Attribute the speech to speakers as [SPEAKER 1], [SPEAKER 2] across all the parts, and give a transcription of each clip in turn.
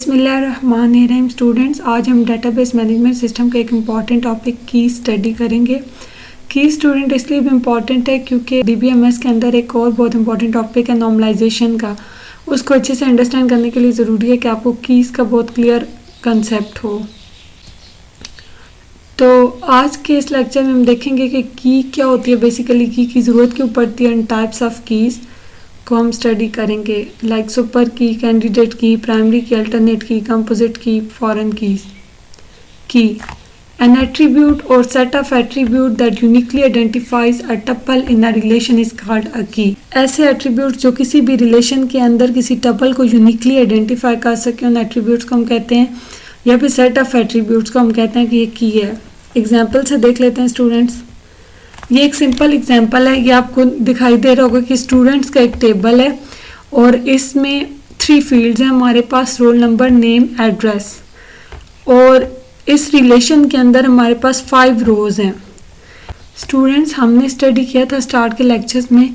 [SPEAKER 1] बिस्मिल्लाहिर्रहमानिर्रहीम स्टूडेंट्स, आज हम डेटाबेस मैनेजमेंट सिस्टम का एक इम्पॉर्टेंट टॉपिक की स्टडी करेंगे। की स्टूडेंट इसलिए भी इम्पॉर्टेंट है क्योंकि डीबीएमएस के अंदर एक और बहुत इम्पॉर्टेंट टॉपिक है नॉर्मलाइजेशन का। उसको अच्छे से अंडरस्टैंड करने के लिए ज़रूरी है कि आपको कीज़ का बहुत क्लियर कंसेप्ट हो। तो आज के इस लेक्चर में हम देखेंगे कि की क्या होती है, बेसिकली की ज़रूरत क्यों पड़ती है, एंड टाइप्स ऑफ कीज़ को हम स्टडी करेंगे, लाइक सुपर की, कैंडिडेट की, प्राइमरी की, अल्टरनेट की, कंपोजिट की, फॉरेन कीज। की एन एट्रीब्यूट और set of attribute that uniquely identifies a tuple in a relation is called a की। ऐसे एट्रीब्यूट जो किसी भी रिलेशन के अंदर किसी टपल को यूनिकली आइडेंटिफाई कर सके, उन एट्रीब्यूट्स को हम कहते हैं, या फिर सेट ऑफ एट्रीब्यूट्स को हम कहते हैं कि ये की है। एग्जाम्पल से देख लेते हैं स्टूडेंट्स। ये एक सिंपल एग्जांपल है, ये आपको दिखाई दे रहा होगा कि स्टूडेंट्स का एक टेबल है और इसमें 3 फील्ड्स हैं हमारे पास, रोल नंबर, नेम, एड्रेस, और इस रिलेशन के अंदर हमारे पास 5 रोज हैं। स्टूडेंट्स, हमने स्टडी किया था स्टार्ट के लेक्चर्स में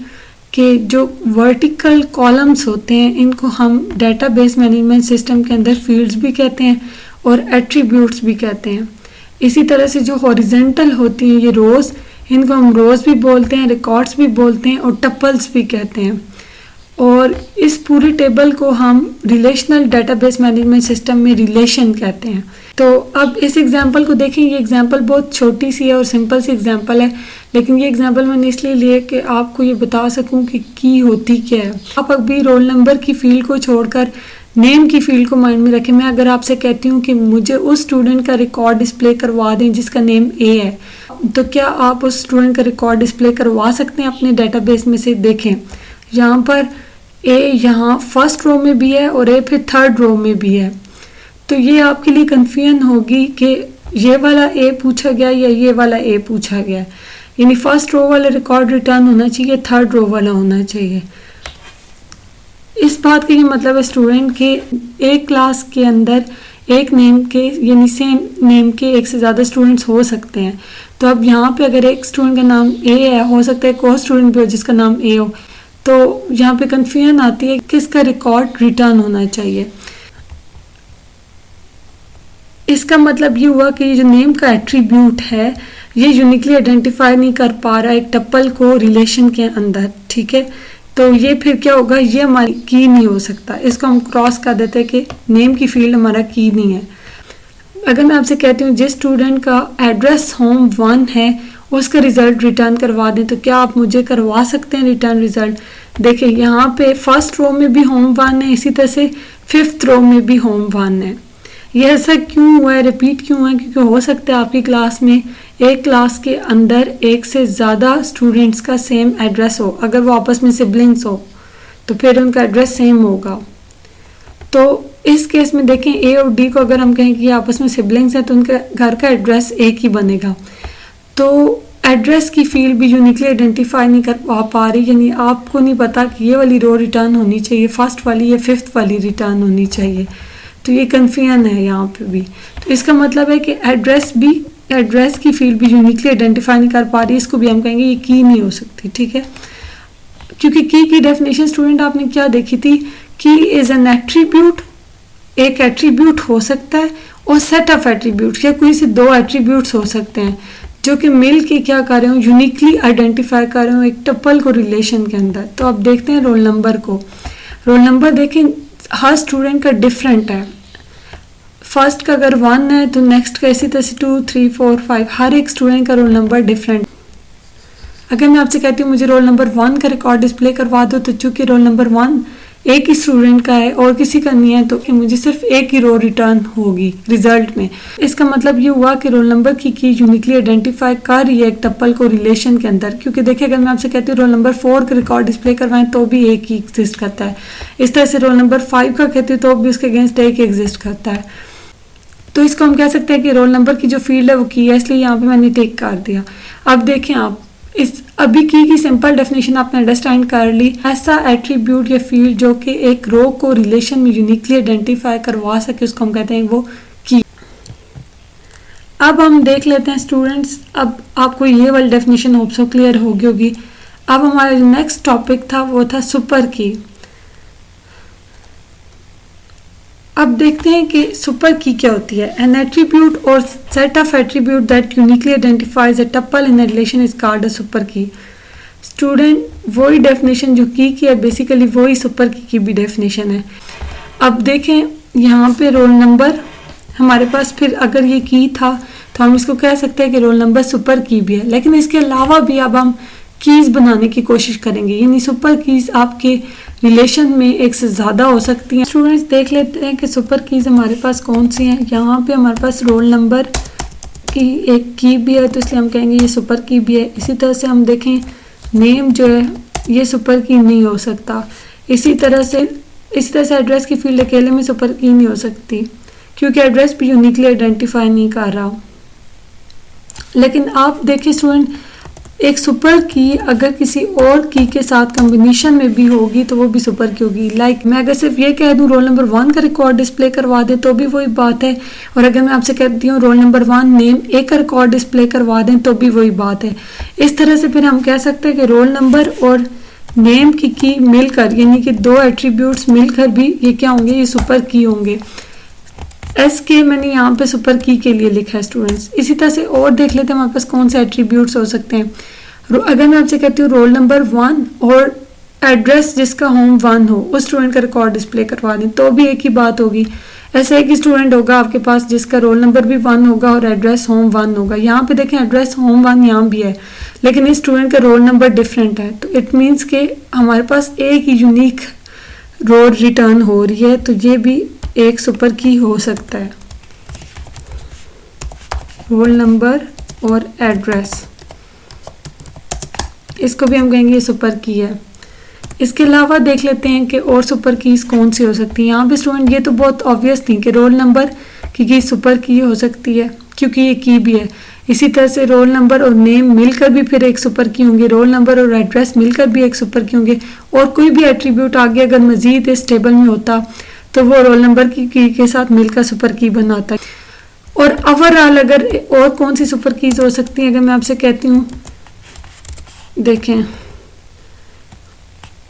[SPEAKER 1] कि जो वर्टिकल कॉलम्स होते हैं इनको हम डेटाबेस मैनेजमेंट सिस्टम के अंदर फील्ड्स भी कहते हैं और एट्रीब्यूट्स भी कहते हैं। इसी तरह से जो हॉरिजेंटल होती हैं ये रोज, इनको हम रोज भी बोलते हैं, रिकॉर्ड्स भी बोलते हैं और टपल्स भी कहते हैं। और इस पूरे टेबल को हम रिलेशनल डेटाबेस मैनेजमेंट सिस्टम में रिलेशन कहते हैं। तो अब इस एग्जांपल को देखें। ये एग्जांपल बहुत छोटी सी है और सिंपल सी एग्जांपल है, लेकिन ये एग्जांपल मैंने इसलिए लिए कि आपको ये बता सकूं कि की होती क्या है। आप अभी रोल नंबर की फील्ड को छोड़कर नेम की फील्ड को माइंड में रखें। मैं अगर आपसे कहती हूँ कि मुझे उस स्टूडेंट का रिकॉर्ड डिस्प्ले करवा दें जिसका नेम ए है, तो क्या आप उस स्टूडेंट का रिकॉर्ड डिस्प्ले करवा सकते हैं अपने डेटाबेस में से? देखें, यहाँ पर ए यहाँ फर्स्ट रो में भी है और ए फिर थर्ड रो में भी है। तो ये आपके लिए कन्फ्यूजन होगी कि ये वाला ए पूछा गया या ये वाला ए पूछा गया, यानी फर्स्ट रो वाला रिकॉर्ड रिटर्न होना चाहिए, थर्ड रो वाला होना चाहिए। इस बात का ये मतलब है स्टूडेंट के एक क्लास के अंदर एक नेम के यानी सेम नेम के एक से ज़्यादा स्टूडेंट्स हो सकते हैं। तो अब यहाँ पे अगर एक स्टूडेंट का नाम ए है, हो सकता है कोई स्टूडेंट भी हो जिसका नाम ए हो, तो यहाँ पे कन्फ्यूजन आती है किसका रिकॉर्ड रिटर्न होना चाहिए। इसका मतलब ये हुआ कि ये जो नेम का एट्रीब्यूट है ये यूनिकली आइडेंटिफाई नहीं कर पा रहा एक टपल को रिलेशन के अंदर, ठीक है। तो ये फिर क्या होगा, ये हमारी की नहीं हो सकता। इसको हम क्रॉस कर देते हैं कि नेम की फील्ड हमारा की नहीं है। अगर मैं आपसे कहती हूँ जिस स्टूडेंट का एड्रेस होम 1 है उसका रिजल्ट रिटर्न करवा दें, तो क्या आप मुझे करवा सकते हैं रिटर्न रिजल्ट? देखिए, यहाँ पे फर्स्ट रो में भी होम 1 है, इसी तरह से 5th रो में भी होम 1 है। ये ऐसा क्यों हुआ है, रिपीट क्यों हुआ है? क्योंकि हो सकता है आपकी क्लास में एक क्लास के अंदर एक से ज़्यादा स्टूडेंट्स का सेम एड्रेस हो। अगर वो आपस में सिबलिंग्स हो तो फिर उनका एड्रेस सेम होगा। तो इस केस में देखें, ए और डी को अगर हम कहें कि आपस में सिबलिंग्स हैं तो उनका घर का एड्रेस एक ही बनेगा। तो एड्रेस की फील्ड भी यूनिकली आइडेंटिफाई नहीं कर पा रही, यानी आपको नहीं पता कि ये वाली रो रिटर्न होनी चाहिए फर्स्ट वाली या 5th वाली रिटर्न होनी चाहिए। तो ये कन्फ्यूजन है यहाँ पे भी। तो इसका मतलब है कि एड्रेस की फील्ड भी यूनिकली आइडेंटिफाई नहीं कर पा रही, इसको भी हम कहेंगे ये की नहीं हो सकती, ठीक है। क्योंकि की डेफिनेशन स्टूडेंट आपने क्या देखी थी, की इज एन एट्रीब्यूट, एक एट्रीब्यूट हो सकता है, और सेट ऑफ एट्रीब्यूट या कोई से 2 एट्रीब्यूट्स हो सकते हैं जो कि मिल के क्या कर रहे हो, यूनिकली आइडेंटिफाई कर रहे हो एक टपल को रिलेशन के अंदर। तो अब देखते हैं रोल नंबर को। रोल नंबर देखें, हर स्टूडेंट का डिफरेंट है। फर्स्ट का अगर 1 है तो नेक्स्ट का इसी तरह से 2, 3, 4, 5, हर एक स्टूडेंट का रोल नंबर डिफरेंट। अगर मैं आपसे कहती हूँ मुझे रोल नंबर 1 का रिकॉर्ड डिस्प्ले करवा दो, तो चूंकि रोल नंबर 1 एक ही स्टूडेंट का है और किसी का नहीं है, तो मुझे सिर्फ एक ही रो रिटर्न होगी रिजल्ट में। इसका मतलब ये हुआ कि रोल नंबर की यूनिकली आइडेंटिफाई कर रही है एक टपल को रिलेशन के अंदर। क्योंकि देखिए, अगर मैं आपसे कहती हूँ रोल नंबर 4 का रिकॉर्ड डिस्प्ले करवाएं तो भी एक ही एग्जिस्ट करता है। इस तरह से रोल नंबर 5 का कहती हूँ तो भी उसके अगेंस्ट एक एग्जिस्ट करता है। तो इसको हम कह सकते हैं कि रोल नंबर की जो फील्ड है वो की है, इसलिए यहाँ पे मैंने टिक कर दिया। अब देखें, आप इस अभी की सिंपल डेफिनेशन आपने अंडरस्टैंड कर ली। ऐसा एट्रीब्यूट या फील्ड जो कि एक रो को रिलेशन में यूनिकली आइडेंटिफाई करवा सके उसको हम कहते हैं वो की। अब हम देख लेते हैं स्टूडेंट्स, अब आपको ये वाली डेफिनेशन होप सो क्लियर होगी। अब हमारा जो नेक्स्ट टॉपिक था वो था सुपर की। अब देखते हैं कि सुपर की क्या होती है। एन एट्रीब्यूट और set of attribute that uniquely identifies a tuple in relation is called a super की। स्टूडेंट, वही डेफिनेशन जो की है बेसिकली वही सुपर की भी डेफिनेशन है। अब देखें यहाँ पे रोल नंबर हमारे पास, फिर अगर ये की था तो हम इसको कह सकते हैं कि रोल नंबर सुपर की भी है। लेकिन इसके अलावा भी अब हम कीज बनाने की कोशिश करेंगे, यानी सुपर कीज आपके रिलेशन में एक से ज़्यादा हो सकती हैं। स्टूडेंट्स देख लेते हैं कि सुपर कीज हमारे पास कौन सी हैं। यहाँ पे हमारे पास रोल नंबर की एक की भी है, तो इसलिए हम कहेंगे ये सुपर की भी है। इसी तरह से हम देखें नेम जो है ये सुपर की नहीं हो सकता। इसी तरह से एड्रेस की फील्ड अकेले में सुपर की नहीं हो सकती, क्योंकि एड्रेस भी यूनिकली आइडेंटिफाई नहीं कर रहा। लेकिन आप देखिए स्टूडेंट, एक सुपर की अगर किसी और की के साथ कॉम्बिनेशन में भी होगी तो वो भी सुपर की होगी। लाइक मैं अगर सिर्फ ये कह दूं रोल नंबर 1 का रिकॉर्ड डिस्प्ले करवा दें तो भी वही बात है, और अगर मैं आपसे कहती हूँ रोल नंबर 1 नेम ए का रिकॉर्ड डिस्प्ले करवा दें तो भी वही बात है। इस तरह से फिर हम कह सकते हैं कि रोल नंबर और नेम की मिलकर, यानी कि दो एट्रीब्यूट्स मिलकर भी ये क्या होंगे, ये सुपर की होंगे। एस के मैंने यहाँ पे सुपर की के लिए लिखा है स्टूडेंट्स। इसी तरह से और देख लेते हैं हमारे पास कौन से एट्रीब्यूट्स हो सकते हैं। अगर मैं आपसे कहती हूँ रोल नंबर 1 और एड्रेस जिसका होम 1 हो उस स्टूडेंट का रिकॉर्ड डिस्प्ले करवा दें तो भी एक ही बात होगी। ऐसा एक ही स्टूडेंट होगा आपके पास जिसका रोल नंबर भी 1 होगा और एड्रेस होम 1 होगा। यहाँ पे देखें एड्रेस होम 1 यहाँ भी है, लेकिन इस स्टूडेंट का रोल नंबर डिफरेंट है, तो इट मीन्स के हमारे पास एक ही यूनिक रो रिटर्न हो रही है, तो ये भी एक सुपर की हो सकता है। रोल नंबर और एड्रेस, इसको भी हम कहेंगे ये सुपर की है। इसके अलावा देख लेते हैं कि और सुपर कीज कौन सी हो सकती है। यहाँ पे स्टूडेंट ये तो बहुत ऑब्वियस थी कि रोल नंबर की सुपर की हो सकती है क्योंकि ये की भी है। इसी तरह से रोल नंबर और नेम मिलकर भी फिर एक सुपर की होंगे, रोल नंबर और एड्रेस मिलकर भी एक सुपर की होंगे, और कोई भी एट्रीब्यूट आगे अगर मजीद इस टेबल में होता तो वो रोल नंबर की के साथ मिलकर सुपर की बनाता है। और ओवरऑल अगर और कौन सी सुपर कीज हो सकती हैं, अगर मैं आपसे कहती हूँ, देखें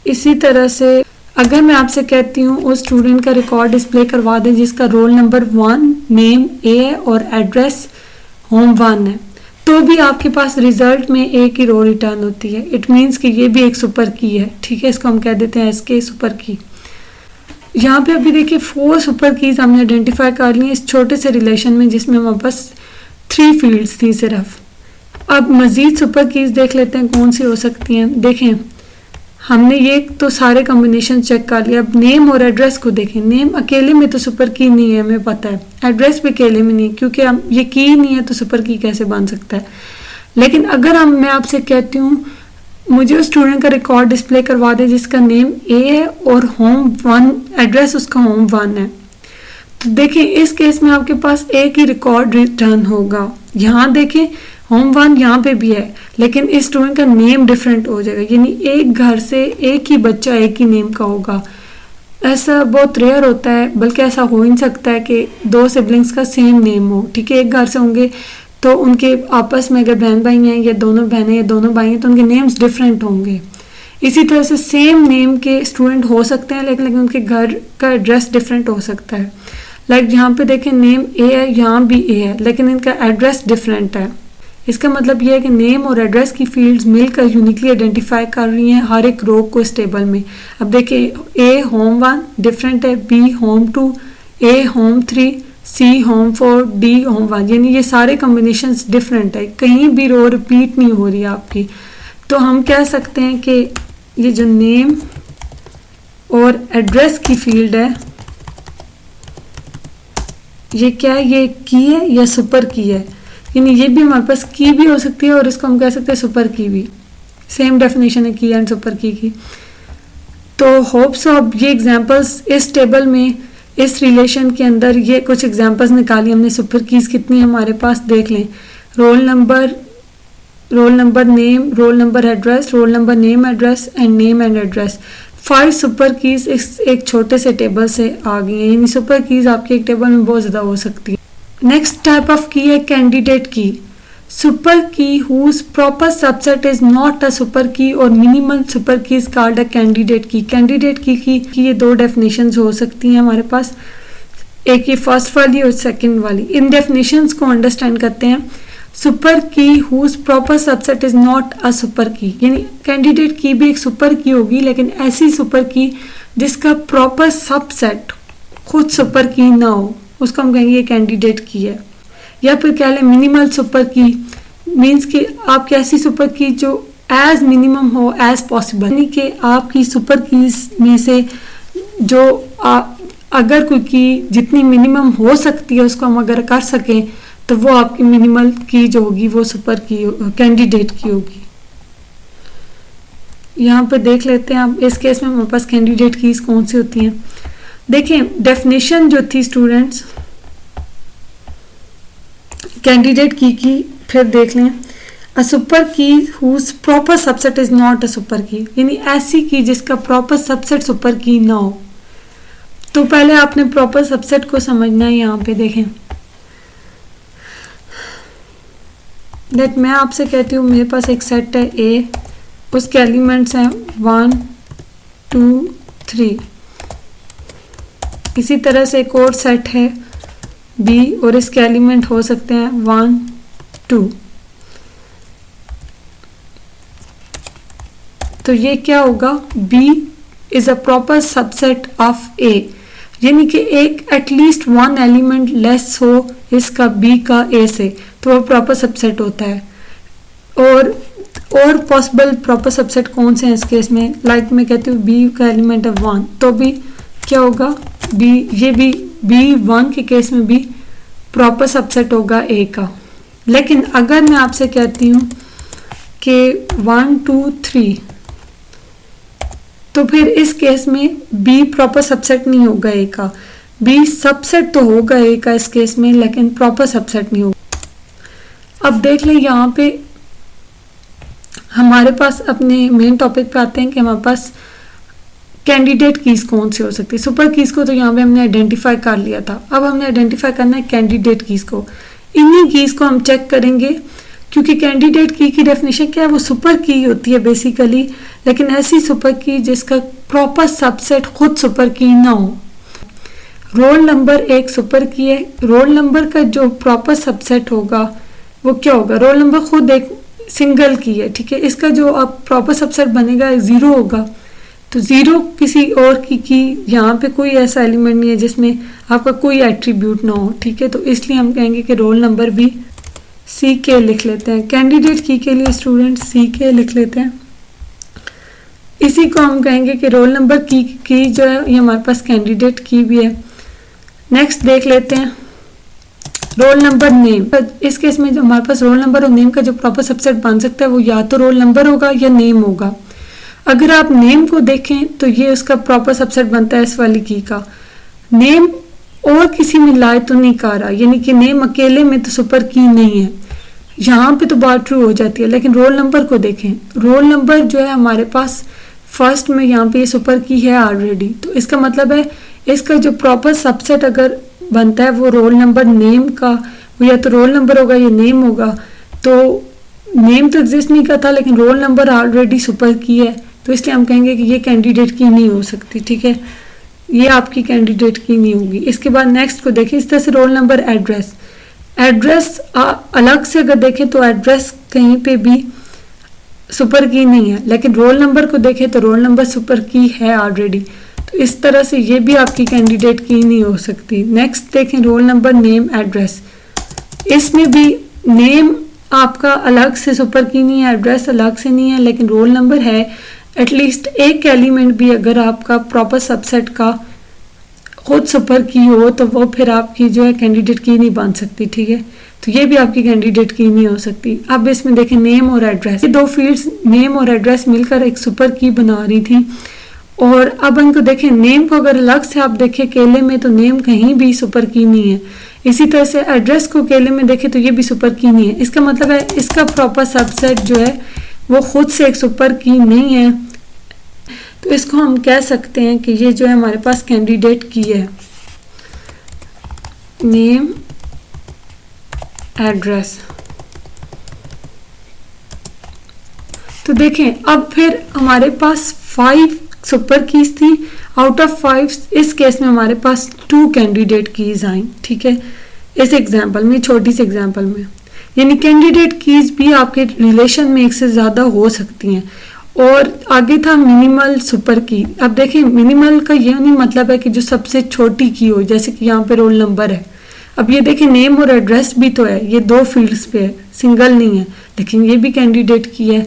[SPEAKER 1] इसी तरह से अगर मैं आपसे कहती हूँ उस स्टूडेंट का रिकॉर्ड डिस्प्ले करवा दें जिसका रोल नंबर 1 नेम ए है और एड्रेस होम 1 है, तो भी आपके पास रिजल्ट में एक ही रो रिटर्न होती है। इट मीन्स कि ये भी एक सुपर की है। ठीक है, इसको हम कह देते हैं इसके सुपर की। यहाँ पे अभी देखिए 4 सुपर कीज हमने आइडेंटिफाई कर ली इस छोटे से रिलेशन में जिसमें हमारे पास 3 फील्ड्स थी सिर्फ। अब मजीद सुपर कीज देख लेते हैं कौन सी हो सकती हैं। देखें हमने ये तो सारे कॉम्बिनेशन चेक कर लिया। अब नेम और एड्रेस को देखें। नेम अकेले में तो सुपर की नहीं है, हमें पता है। एड्रेस भी अकेले में नहीं, क्योंकि हम ये की नहीं है तो सुपर की कैसे बन सकता है। लेकिन अगर मैं आपसे कहती हूँ मुझे उस स्टूडेंट का रिकॉर्ड डिस्प्ले करवा दे जिसका नेम ए है और होम 1 एड्रेस उसका होम 1 है, तो देखें इस केस में आपके पास एक ही रिकॉर्ड रिटर्न होगा। यहाँ देखें होम 1 यहाँ पे भी है, लेकिन इस स्टूडेंट का नेम डिफरेंट हो जाएगा, यानी एक घर से एक ही बच्चा एक ही नेम का होगा। ऐसा बहुत रेयर होता है, बल्कि ऐसा हो ही नहीं सकता है कि 2 सिबलिंग्स का सेम नेम हो। ठीक है, एक घर से होंगे तो उनके आपस में अगर बहन भाई हैं या दोनों बहनें या दोनों भाई हैं तो उनके नेम्स डिफरेंट होंगे। इसी तरह से सेम नेम के स्टूडेंट हो सकते हैं, लेकिन उनके घर का एड्रेस डिफरेंट हो सकता है। लाइक यहाँ पे देखें नेम ए है, यहाँ भी ए है, लेकिन इनका एड्रेस डिफरेंट है। इसका मतलब यह है कि नेम और एड्रेस की फील्ड्स मिलकर यूनिकली आइडेंटिफाई कर रही हैं हर एक रो को इस टेबल में। अब देखिए ए होम 1 डिफरेंट है, बी होम 2, ए होम 3, सी होम 4, डी होम 1, यानी ये सारे कॉम्बिनेशंस डिफरेंट है, कहीं भी रो रिपीट नहीं हो रही है आपकी। तो हम कह सकते हैं कि ये जो नेम और एड्रेस की फील्ड है ये क्या है, ये की है या सुपर की है। यानी ये भी हमारे पास की भी हो सकती है और इसको हम कह सकते हैं सुपर की भी। सेम डेफिनेशन है की एंड सुपर की। तो होप सो अब ये एग्जांपल्स इस टेबल में इस रिलेशन के अंदर ये कुछ एग्जांपल्स निकाली हमने। सुपर कीज कितनी हमारे पास देख लें। Roll number name, roll number address, roll number name address and name and address. 5 super keys एक छोटे से टेबल से आ गई हैं, यानी सुपर कीज आपके एक टेबल में बहुत ज़्यादा हो सकती है। नेक्स्ट टाइप ऑफ की है कैंडिडेट की। सुपर की whose proper subset is not a super key और minimal super key is called a candidate key। Candidate की ये 2 डेफिनेशंस हो सकती हैं हमारे पास। एक ये फर्स्ट वाली और सेकंड वाली। इन डेफिनेशंस को अंडरस्टैंड करते हैं। Super key whose proper subset is not a super key, यानी कैंडिडेट की भी एक सुपर की होगी, लेकिन ऐसी सुपर की जिसका प्रॉपर सबसेट खुद सुपर की ना हो, उसको हम कहेंगे ये कैंडिडेट की है। या फिर कह लें मिनिमल सुपर की, मीन्स कि आपकी ऐसी सुपर की जो एज मिनिमम हो एज पॉसिबल, यानी कि आपकी सुपर कीज में से जो अगर कोई की जितनी मिनिमम हो सकती है उसको हम अगर कर सकें तो वो आपकी मिनिमल की जो होगी वो सुपर की कैंडिडेट की होगी। यहाँ पे देख लेते हैं आप, इस केस में हमारे पास कैंडिडेट कीज कौन सी होती हैं। देखें डेफिनेशन जो थी स्टूडेंट्स कैंडिडेट की फिर देख लें। A super key whose proper subset is not a super key, यानी ऐसी की जिसका प्रॉपर सबसेट सुपर की ना हो। तो पहले आपने प्रॉपर सबसेट को समझना है। यहाँ पे देखें दैट मैं आपसे कहती हूँ मेरे पास एक सेट है ए, उसके एलिमेंट्स हैं 1 2 3। इसी तरह से एक और सेट है बी और इसके एलिमेंट हो सकते हैं 1 2। तो ये क्या होगा, B is a proper subset of A, यानी कि एक एटलीस्ट वन एलिमेंट लेस हो इसका बी का ए से, तो वो प्रॉपर सबसेट होता है। और पॉसिबल प्रॉपर सबसेट कौन से हैं इस केस में, लाइक मैं कहती हूँ बी का एलिमेंट है 1, तो भी क्या होगा बी, ये भी बी 1 के केस में भी प्रॉपर सबसेट होगा ए का। लेकिन अगर मैं आपसे कहती हूँ कि 1 2 3, तो फिर इस केस में बी प्रॉपर सबसेट नहीं होगा ए का। बी सबसेट तो होगा ए का इस केस में, लेकिन प्रॉपर सबसेट नहीं होगा। अब देख लें यहाँ पे हमारे पास अपने मेन टॉपिक पे आते हैं कि हमारे पास कैंडिडेट कीज कौन सी हो सकती है। सुपर कीज को तो यहाँ पे हमने आइडेंटिफाई कर लिया था, अब हमने आइडेंटिफाई करना है कैंडिडेट कीज को। इन्हीं कीज को हम चेक करेंगे, क्योंकि कैंडिडेट की डेफिनेशन क्या है, वो सुपर की होती है बेसिकली, लेकिन ऐसी सुपर की जिसका प्रॉपर सबसेट खुद सुपर की ना हो। रोल नंबर एक सुपर की है, रोल नंबर का जो प्रॉपर सबसेट होगा वो क्या होगा, रोल नंबर खुद एक सिंगल की है, ठीक है, इसका जो अब प्रॉपर सबसेट बनेगा 0 होगा। तो 0 किसी और की यहाँ पे कोई ऐसा एलिमेंट नहीं है जिसमें आपका कोई एट्रीब्यूट ना हो, ठीक है, तो इसलिए हम कहेंगे कि रोल नंबर भी सी के लिख लेते हैं। कैंडिडेट की के लिए स्टूडेंट सी के लिख लेते हैं। इसी को हम कहेंगे कि रोल नंबर की जो है ये हमारे पास कैंडिडेट की भी है। नेक्स्ट देख लेते हैं रोल नंबर नेम। इस केस में जो हमारे पास रोल नंबर और नेम का जो प्रॉपर सबसेट बन सकता है वो या तो रोल नंबर होगा या नेम होगा। अगर आप नेम को देखें तो ये उसका प्रॉपर सबसेट बनता है इस वाली की का। नेम और किसी में लाए तो नहीं कर रहा, यानी कि नेम अकेले में तो सुपर की नहीं है, यहाँ पे तो बात ट्रू हो जाती है। लेकिन रोल नंबर को देखें, रोल नंबर जो है हमारे पास फर्स्ट में यहाँ पे ये सुपर की है ऑलरेडी, तो इसका मतलब है इसका जो प्रॉपर सबसेट अगर बनता है वो रोल नंबर नेम का, वो या तो रोल नंबर होगा या नेम होगा। तो नेम तो एग्जिस्ट नहीं करता, लेकिन रोल नंबर ऑलरेडी सुपर की है, तो इसलिए हम कहेंगे कि ये कैंडिडेट की नहीं हो सकती, ठीक है, ये आपकी कैंडिडेट की नहीं होगी। इसके बाद नेक्स्ट को देखिए, इस तरह से रोल नंबर एड्रेस। एड्रेस अलग से अगर देखें तो एड्रेस कहीं पे भी सुपर की नहीं है, लेकिन रोल नंबर को देखें तो रोल नंबर सुपर की है ऑलरेडी, तो इस तरह से ये भी आपकी कैंडिडेट की नहीं हो सकती। नेक्स्ट देखें रोल नंबर नेम एड्रेस। इसमें भी नेम आपका अलग से सुपर की नहीं है, एड्रेस अलग से नहीं है, लेकिन रोल नंबर है। एटलीस्ट एक एलिमेंट भी अगर आपका प्रॉपर सबसेट का खुद सुपर की हो तो वो फिर आपकी जो है कैंडिडेट की नहीं बन सकती, ठीक है, तो ये भी आपकी कैंडिडेट की नहीं हो सकती। अब इसमें देखें नेम और एड्रेस, ये दो फील्ड्स नेम और एड्रेस मिलकर एक सुपर की बना रही थी। और अब इनको देखें, नेम को अगर अलग से आप देखें अकेले में तो नेम कहीं भी सुपर की नहीं है। इसी तरह से एड्रेस को अकेले में देखें तो ये भी सुपर की नहीं है। इसका मतलब है इसका प्रॉपर सबसेट जो है वो खुद से एक सुपर की नहीं है, तो इसको हम कह सकते हैं कि ये जो है हमारे पास कैंडिडेट की है। Name address. तो देखें अब फिर हमारे पास 5 सुपर कीज थी, आउट ऑफ 5 इस केस में हमारे पास 2 कैंडिडेट कीज आई, ठीक है, इस एग्जाम्पल में, छोटी सी एग्जाम्पल में। यानी कैंडिडेट कीज भी आपके रिलेशन में एक से ज़्यादा हो सकती हैं। और आगे था मिनिमल सुपर की। अब देखिए मिनिमल का ये नहीं मतलब है कि जो सबसे छोटी की हो, जैसे कि यहाँ पे रोल नंबर है। अब ये देखिए नेम और एड्रेस भी तो है, ये 2 फील्ड्स पे है, सिंगल नहीं है, लेकिन ये भी कैंडिडेट की है।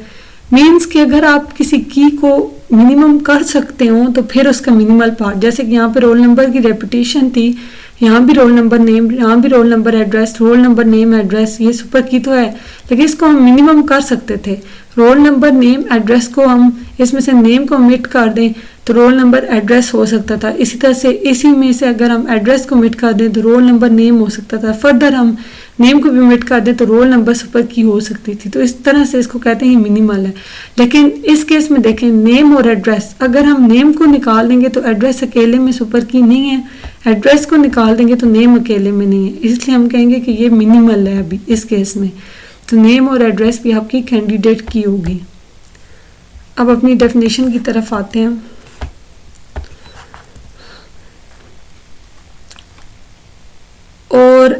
[SPEAKER 1] मीन्स कि अगर आप किसी की को मिनिमम कर सकते हो तो फिर उसका मिनिमल पार्ट, जैसे कि यहाँ पे रोल नंबर की रेपिटेशन थी, यहाँ भी रोल नंबर नेम, यहाँ भी roll number address, roll number name address, ये सुपर की तो है, लेकिन इसको हम मिनिमम कर सकते थे। रोल नंबर नेम एड्रेस को हम इसमें से नेम को ओमिट कर दें तो रोल नंबर एड्रेस हो सकता था। इसी तरह से इसी में से अगर हम एड्रेस को ओमिट कर दें तो रोल नंबर नेम हो सकता था। फर्दर हम नेम को भी ओमिट कर दें तो रोल नंबर सुपर की हो सकती थी। तो इस तरह से इसको कहते हैं मिनिमल है। लेकिन इस केस में देखें नेम और एड्रेस, अगर हम नेम को निकाल देंगे तो एड्रेस अकेले में सुपर की नहीं है, एड्रेस को निकाल देंगे तो नेम अकेले में नहीं है, इसलिए हम कहेंगे कि ये मिनिमल है अभी इस केस में। तो नेम और एड्रेस भी आपकी कैंडिडेट की होगी। अब अपनी डेफिनेशन की तरफ आते हैं। और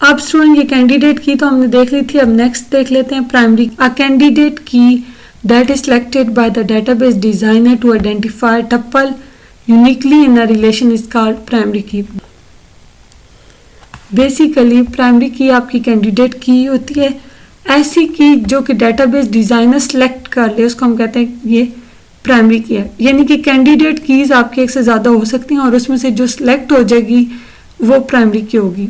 [SPEAKER 1] अब स्टूडेंट ये कैंडिडेट की तो हमने देख ली थी, अब नेक्स्ट देख लेते हैं primary. A candidate key that is selected by the database designer to identify tuple uniquely in a relation is called primary key. Basically primary key आपकी कैंडिडेट की होती है, ऐसी की जो कि डेटाबेस डिजाइनर सेलेक्ट कर ले उसको हम कहते हैं ये प्राइमरी की है। यानी कि कैंडिडेट कीज आपके एक से ज़्यादा हो सकती हैं और उसमें से जो सिलेक्ट हो जाएगी वो प्राइमरी की होगी।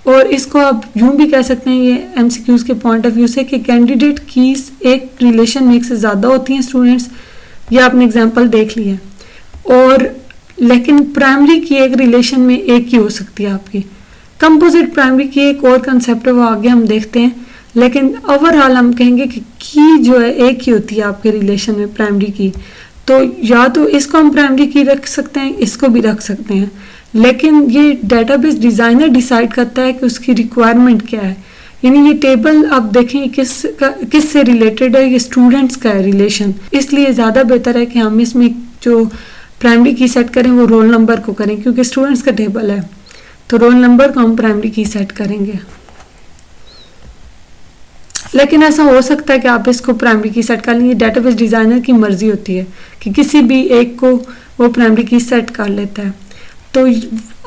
[SPEAKER 1] और इसको आप यूं भी कह सकते हैं ये एमसीक्यूज के पॉइंट ऑफ व्यू से कि कैंडिडेट कीज एक रिलेशन में एक से ज़्यादा होती हैं स्टूडेंट्स, ये आपने एग्जांपल देख लिया। और लेकिन प्राइमरी की एक रिलेशन में एक ही हो सकती है आपकी। कंपोजिट प्राइमरी की एक और कंसेप्ट है, वो आगे हम देखते हैं, लेकिन ओवरऑल हम कहेंगे कि की जो है एक ही होती है आपके रिलेशन में प्राइमरी की। तो या तो इसको हम प्राइमरी की रख सकते हैं, इसको भी रख सकते हैं, लेकिन ये डेटाबेस डिज़ाइनर डिसाइड करता है कि उसकी रिक्वायरमेंट क्या है। यानी ये टेबल आप देखें किस से रिलेटेड है, ये स्टूडेंट्स का है रिलेशन, इसलिए ज़्यादा बेहतर है कि हम इसमें जो प्राइमरी की सेट करें वो रोल नंबर को करें, क्योंकि स्टूडेंट्स का टेबल है तो रोल नंबर को हम प्राइमरी की सेट करेंगे। लेकिन ऐसा हो सकता है कि आप इसको प्राइमरी की सेट कर लेंगे, डेटाबेस डिज़ाइनर की मर्जी होती है कि किसी भी एक को वो प्राइमरी की सेट कर लेता है। तो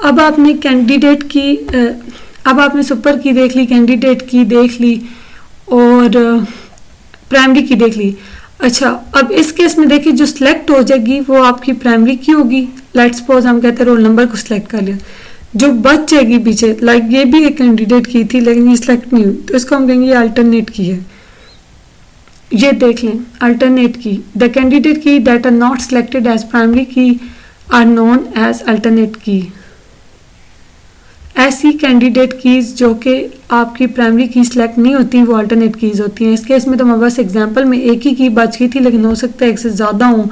[SPEAKER 1] अब आपने कैंडिडेट की अब आपने सुपर की देख ली, कैंडिडेट की देख ली और प्राइमरी की देख ली। अच्छा, अब इस केस में देखिए जो सिलेक्ट हो जाएगी वो आपकी प्राइमरी की होगी। लेट्स सपोज हम कहते हैं रोल नंबर को सिलेक्ट कर लिया, जो बच जाएगी पीछे, लाइक ये भी एक कैंडिडेट की थी लेकिन ये सिलेक्ट नहीं हुई, तो इसको हम कहेंगे अल्टरनेट की है। ये देख लें alternate key, the candidate key that are not selected as primary key are known as alternate key. ऐसी कैंडिडेट कीज जो कि आपकी प्राइमरी की सिलेक्ट नहीं होती वो अल्टरनेट कीज होती हैं। इस केस में तो मैं बस एग्जांपल में एक ही की बच गई थी, लेकिन हो सकता है एक से ज़्यादा हो,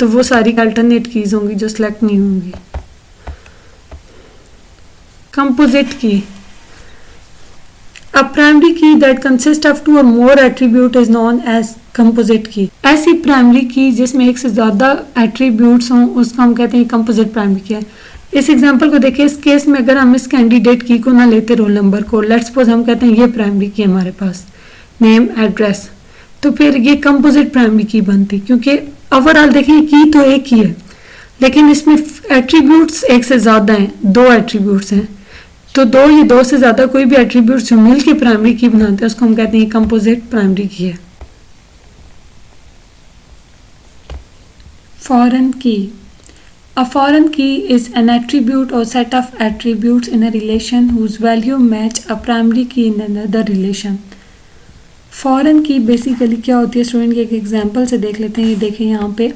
[SPEAKER 1] तो वो सारी अल्टरनेट कीज होंगी जो सिलेक्ट नहीं होंगी। Composite key, a primary key that consists of 2 or more attribute is known as composite key। ऐसी प्राइमरी की जिसमें एक से ज़्यादा एट्रीब्यूट्स हों उसको हम कहते हैं कंपोजिट प्राइमरी की है। इस एग्जांपल को देखिए, इस केस में अगर हम इस कैंडिडेट की को ना लेते रोल नंबर को, लेट्स सपोज हम कहते हैं ये प्राइमरी की हमारे पास नेम एड्रेस, तो फिर ये कंपोजिट प्राइमरी की बनती, क्योंकि ओवरऑल देखिए की तो एक ही है लेकिन इसमें एट्रीब्यूट्स एक से ज़्यादा हैं, 2 एट्रीब्यूट्स हैं, तो ये 2 से ज़्यादा कोई भी एट्रीब्यूट्स जो मिल के प्राइमरी की बनाते हैं उसको हम कहते हैं कंपोजिट प्राइमरी की है। फॉरेन की, a foreign key is an attribute or set of attributes in a relation whose value match a primary key in another relation। Foreign की बेसिकली क्या होती है स्टूडेंट के एक एग्जांपल से देख लेते हैं। ये देखें यहाँ पे,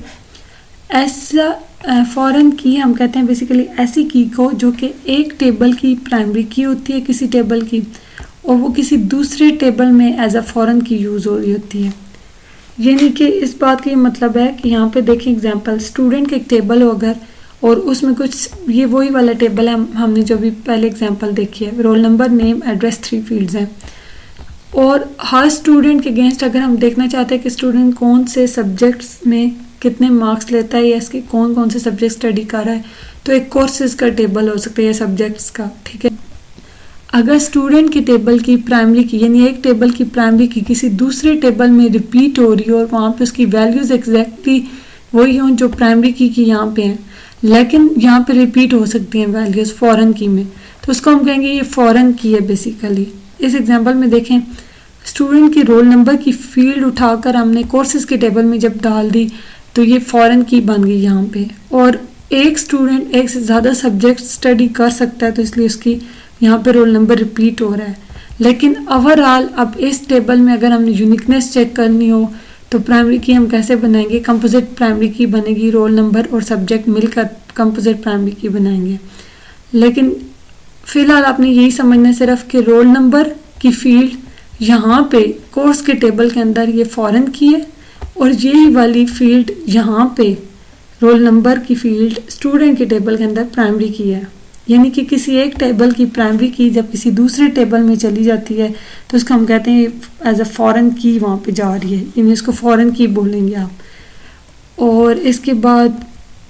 [SPEAKER 1] ऐसा फॉरेन की हम कहते हैं बेसिकली ऐसी की को जो कि एक टेबल की प्राइमरी की होती है किसी टेबल की, और वो किसी दूसरे टेबल में एज अ फॉरेन की यूज़ हो रही होती है। यानी कि इस बात का ये मतलब है कि यहाँ पे देखें एग्जांपल, स्टूडेंट का एक टेबल हो अगर और उसमें कुछ ये वही वाला टेबल है हमने जो भी पहले एग्जांपल देखी है, roll number name address 3 fields हैं, और हर स्टूडेंट के अगेंस्ट अगर हम देखना चाहते हैं कि स्टूडेंट कौन से सब्जेक्ट्स में कितने मार्क्स लेता है या इसके कौन कौन से सब्जेक्ट स्टडी कर रहा है, तो एक कोर्सेज का टेबल हो सकता है या सब्जेक्ट्स का, ठीक है। अगर स्टूडेंट की टेबल की प्राइमरी की यानी एक टेबल की प्राइमरी की किसी दूसरे टेबल में रिपीट हो रही हो और वहाँ पे उसकी वैल्यूज़ एग्जैक्टली वही हों जो प्राइमरी की यहाँ पे हैं, लेकिन यहाँ पे रिपीट हो सकती हैं वैल्यूज़ फॉरेन की में, तो उसको हम कहेंगे ये फॉरेन की है बेसिकली। इस एग्जांपल में देखें, स्टूडेंट की रोल नंबर की फील्ड उठाकर हमने कोर्सेज के टेबल में जब डाल दी तो ये फॉरेन की बन गई यहाँ पे। और एक स्टूडेंट एक से ज़्यादा सब्जेक्ट स्टडी कर सकता है तो इसलिए उसकी यहाँ पे रोल नंबर रिपीट हो रहा है। लेकिन ओवरऑल अब इस टेबल में अगर हमने यूनिकनेस चेक करनी हो तो प्राइमरी की हम कैसे बनाएंगे, कंपोजिट प्राइमरी की बनेगी, रोल नंबर और सब्जेक्ट मिलकर कंपोजिट प्राइमरी की बनाएंगे। लेकिन फिलहाल आपने यही समझना है सिर्फ कि रोल नंबर की फील्ड यहाँ पे कोर्स के टेबल के अंदर ये फॉरेन की है और यही वाली फील्ड यहाँ पे रोल नंबर की फील्ड स्टूडेंट के टेबल के अंदर प्राइमरी की है। यानी कि किसी एक टेबल की प्राइमरी की जब किसी दूसरे टेबल में चली जाती है तो उसको हम कहते हैं एज अ फॉरेन की वहाँ पे जा रही है, यानी इसको फॉरेन की बोलेंगे आप। और इसके बाद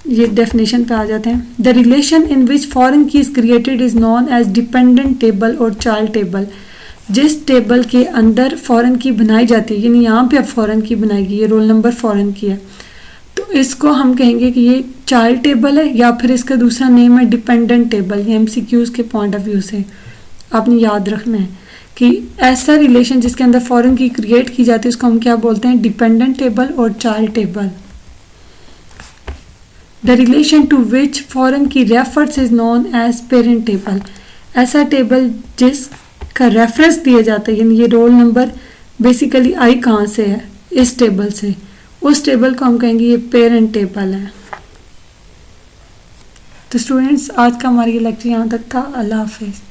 [SPEAKER 1] ये डेफिनेशन पे आ जाते हैं। The relation in which foreign key is created is known as dependent table और चाइल्ड टेबल। जिस टेबल के अंदर फॉरेन की बनाई जाती है, यानी यहाँ पे अब फॉरेन की बनाएगी, ये रोल नंबर फॉरेन की है, तो इसको हम कहेंगे कि ये चाइल्ड टेबल है या फिर इसका दूसरा नेम है डिपेंडेंट टेबल। ये एमसीक्यूज के पॉइंट ऑफ व्यू से आपने याद रखना है कि ऐसा रिलेशन जिसके अंदर फॉरेन की क्रिएट की जाती है उसको हम क्या बोलते हैं, डिपेंडेंट टेबल और child table. The relation to which foreign key refers is known as parent table. ऐसा टेबल जिसका रेफरेंस दिया जाता है, यानी ये रोल नंबर बेसिकली आई कहाँ से है, इस टेबल से, उस टेबल को हम कहेंगे ये पेरेंट टेबल है। तो स्टूडेंट्स आज का हमारा ये लेक्चर यहाँ तक था। अल्लाह हाफिज़।